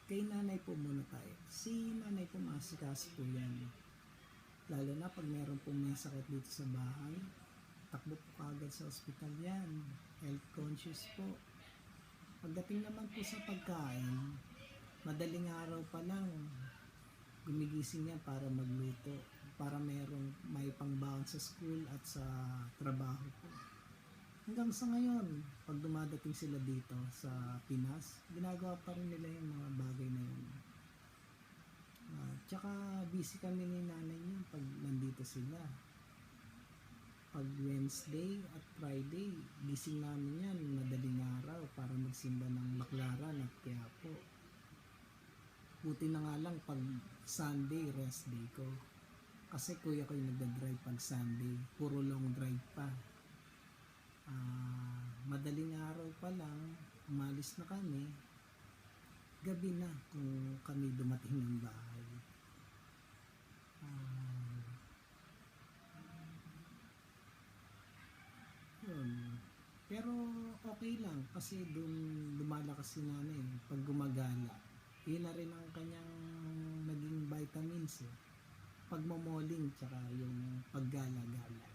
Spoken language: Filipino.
Kay nanay po muna tayo. Si nanay po maasikaso po yan. Lalo na pag meron pong may sakit dito sa bahay, takbo po kagad sa ospital yan. Health conscious po. Pagdating naman po sa pagkain, madaling araw pa lang, gumigising yan para magluto. Para merong may pangbaon sa school at sa trabaho po. Hanggang sa ngayon, pag dumadating sila dito sa Pinas, ginagawa pa rin nila yung mga bagay na yun. Tsaka busy kami ni nanay niya pag nandito sila. Pag Wednesday at Friday, gising namin yan madaling araw para magsimba ng Baclaran at Quiapo. Buti na nga lang pag Sunday, rest day ko. Kasi kuya ko yung nagdadrive pag Sunday, puro long drive pa. Madaling araw pa lang, umalis na kami, gabi na kung kami dumating ng bahay. Yun. Pero okay lang kasi dun lumalakas si nanay pag gumagala. Yun na rin ang kanyang naging vitamins pagmomoling tsaka yung paggala-gala.